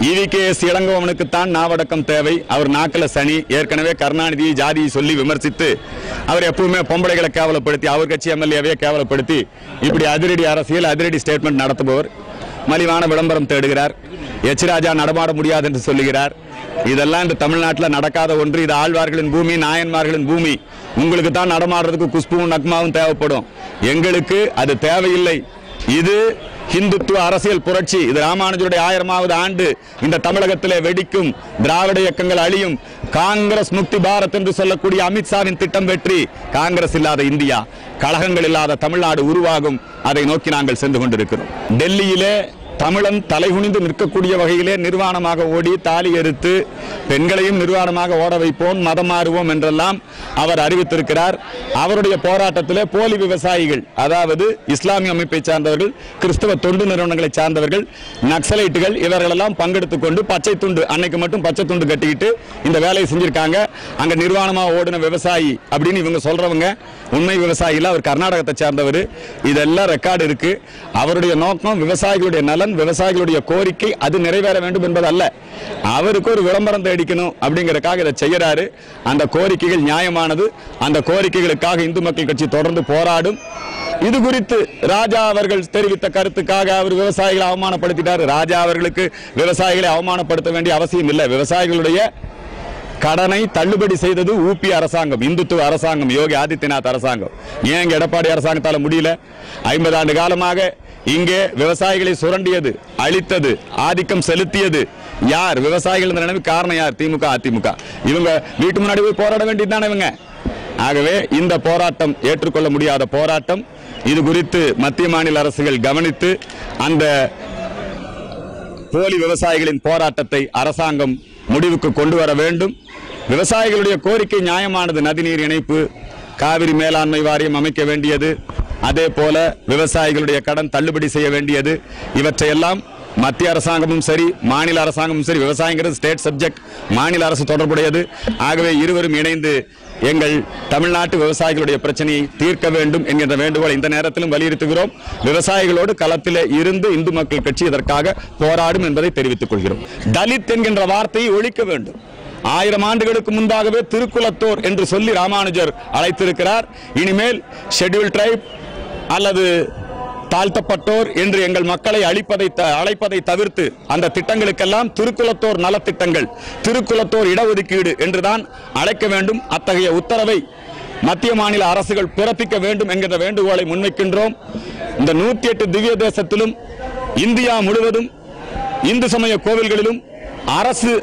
EVKS இளங்கோவனுக்குத்தான் நாவடக்கம் தேவை. அவர் நாக்கில சனி. ஏற்கனவே கருணாநிதி ஜாதியை சொல்லி விமர்சித்து அவர் எப்பவுமே பொம்பளைகளை கேவலப்படுத்தி அவர் கட்சி எம்எல்ஏவே கேவலப்படுத்தி இப்படி அதிரடி அரசியல் அதிரடி ஸ்டேட்மெண்ட் நடத்துபவர். மலிவான விளம்பரம் தேடுகிறார். எச் ராஜா நடமாட முடியாது என்று சொல்லுகிறார். இதெல்லாம் இந்த தமிழ்நாட்டில் நடக்காத ஒன்று. இது ஆழ்வார்களின் பூமி, நாயன்மார்களின் பூமி. உங்களுக்கு தான் நடமாடுறதுக்கு குஷ்புவும் நக்மாவும் தேவைப்படும். எங்களுக்கு அது தேவையில்லை. இது ஹிந்துத்துவ அரசியல் புரட்சி. இது ராமானுஜருடைய 1000வது ஆண்டு. இந்த தமிழகத்திலே வெடிக்கும். திராவிட இயக்கங்கள் அழியும். காங்கிரஸ் முக்தி பாரத் என்று சொல்லக்கூடிய அமித்ஷாவின் திட்டம் வெற்றி. காங்கிரஸ் இல்லாத இந்தியா, கழகங்கள் இல்லாத தமிழ்நாடு உருவாகும். அதை நோக்கி நாங்கள் சென்று கொண்டிருக்கிறோம். டெல்லியிலே தமிழன் தலைகுனிந்து நிற்கக்கூடிய வகையிலே நிர்வாணமாக ஓடி தாலி எரித்து பெண்களையும் நிர்வாணமாக ஓட வைப்போம், மதம் மாறுவோம் என்றெல்லாம் அவர் அறிவித்திருக்கிறார். அவருடைய போராட்டத்திலே போலி விவசாயிகள், அதாவது இஸ்லாமிய அமைப்பை சார்ந்தவர்கள், கிறிஸ்தவ தொண்டு நிறுவனங்களை சார்ந்தவர்கள், நக்சலைட்டுகள் இவர்களெல்லாம் பங்கெடுத்துக் கொண்டு பச்சை துண்டு, அன்னைக்கு மட்டும் பச்சை துண்டு கட்டிக்கிட்டு இந்த வேலையை செஞ்சிருக்காங்க. அங்க நிர்வாணமாக ஓடின விவசாயி அப்படின்னு இவங்க சொல்றவங்க உண்மை விவசாயில அவர் கர்நாடகத்தை சார்ந்தவர். இதெல்லாம் ரெக்கார்டு இருக்கு. அவருடைய நோக்கம் விவசாயிகளுடைய நலன், விவசாயிகளுடைய கோரிக்கை அது நிறைவேற வேண்டும் என்பது அல்ல. அவருக்கு ஒரு விளம்பரம் தேடிக்கணும் அப்படிங்கறதுக்காக இதை செய்யறாரு. அந்த கோரிக்கைகள் நியாயமானது. அந்த கோரிக்கைகளுக்காக இந்து மக்கள் கட்சி தொடர்ந்து போராடும். இது குறித்து ராஜா அவர்கள் தெரிவித்த கருத்துக்காக அவர் விவசாயிகளை அவமானப்படுத்திட்டார். ராஜா அவர்களுக்கு விவசாயிகளை அவமானப்படுத்த வேண்டிய அவசியம் இல்லை. விவசாயிகளுடைய கடனை தள்ளுபடி செய்தது ஊபி அரசாங்கம், இந்துத்துவ அரசாங்கம், யோகி ஆதித்யநாத் அரசாங்கம். ஏன் எடப்பாடி அரசாங்கத்தால முடியல? 50 ஆண்டு காலமாக இங்கே விவசாயிகளை சுரண்டியது, அழித்தது, ஆதிக்கம் செலுத்தியது யார்? விவசாயிகள் நிலைமை காரணம் யார்? திமுக, அதிமுக. இவங்க வீட்டு முன்னாடி போய் போராட வேண்டியதுதானே இவங்க. ஆகவே இந்த போராட்டம் ஏற்றுக்கொள்ள முடியாத போராட்டம். இது குறித்து மத்திய மாநில அரசுகள் கவனித்து அந்த போலி விவசாயிகளின் போராட்டத்தை அரசாங்கம் முடிவுக்கு கொண்டு வர வேண்டும். விவசாயிகளுடைய கோரிக்கை நியாயமானது. நதிநீர் இணைப்பு, காவிரி மேலாண்மை வாரியம் அமைக்க வேண்டியது, அதே போல விவசாயிகளுடைய கடன் தள்ளுபடி செய்ய வேண்டியது, இவற்றையெல்லாம் மத்திய அரசாங்கமும் சரி மாநில அரசாங்கமும் சரி, விவசாயங்கிறது ஸ்டேட் சப்ஜெக்ட், மாநில அரசு தொடர்புடையது. ஆகவே இருவரும் இணைந்து எங்கள் தமிழ்நாட்டு விவசாயிகளுடைய பிரச்சனையை தீர்க்க வேண்டும் என்கின்ற வேண்டுகோள் இந்த நேரத்திலும் வலியுறுத்துகிறோம். விவசாயிகளோடு களத்திலே இருந்து இந்து மக்கள் கட்சி இதற்காக போராடும் என்பதை தெரிவித்துக் கொள்கிறோம். தலித் என்கின்ற வார்த்தையை ஒழிக்க வேண்டும். 1000 ஆண்டுகளுக்கு முன்பாகவே திருக்குலத்தோர் என்று சொல்லி ராமானுஜர் அழைத்திருக்கிறார். இனிமேல் ஷெட்யூல் ட்ரைப் அல்லது தாழ்த்தப்பட்டோர் என்று எங்கள் மக்களை அழைப்பதை தவிர்த்து அந்த திட்டங்களுக்கெல்லாம் திருக்குலத்தோர் நலத்திட்டங்கள், திருக்குலத்தோர் இடஒதுக்கீடு என்றுதான் அழைக்க வேண்டும். அத்தகைய உத்தரவை மத்திய மாநில அரசுகள் பிறப்பிக்க வேண்டும் என்கிற வேண்டுகோளை முன்வைக்கின்றோம். இந்த 108 திவ்ய தேசத்திலும் இந்தியா முழுவதும் இந்து சமய கோவில்களிலும் அரசு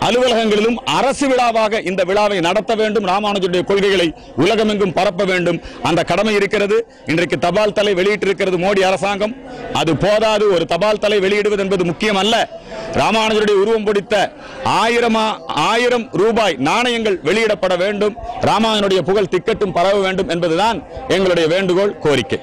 அலுவலகங்களிலும் அரசு விழாவாக இந்த விழாவை நடத்த வேண்டும். ராமானுஜருடைய கொள்கைகளை உலகமெங்கும் பரப்ப வேண்டும். அந்த கடமை இருக்கிறது. இன்றைக்கு தபால் தலை வெளியிட்டிருக்கிறது மோடி அரசாங்கம். அது போதாது. ஒரு தபால் தலை வெளியிடுவது என்பது முக்கியம் அல்ல. ராமானுஜருடைய உருவம் பொடித்த 1000 ரூபாய் நாணயங்கள் வெளியிடப்பட வேண்டும். ராமானுஜருடைய புகழ் திக்கட்டும் பரவ வேண்டும் என்பதுதான் எங்களுடைய வேண்டுகோள், கோரிக்கை.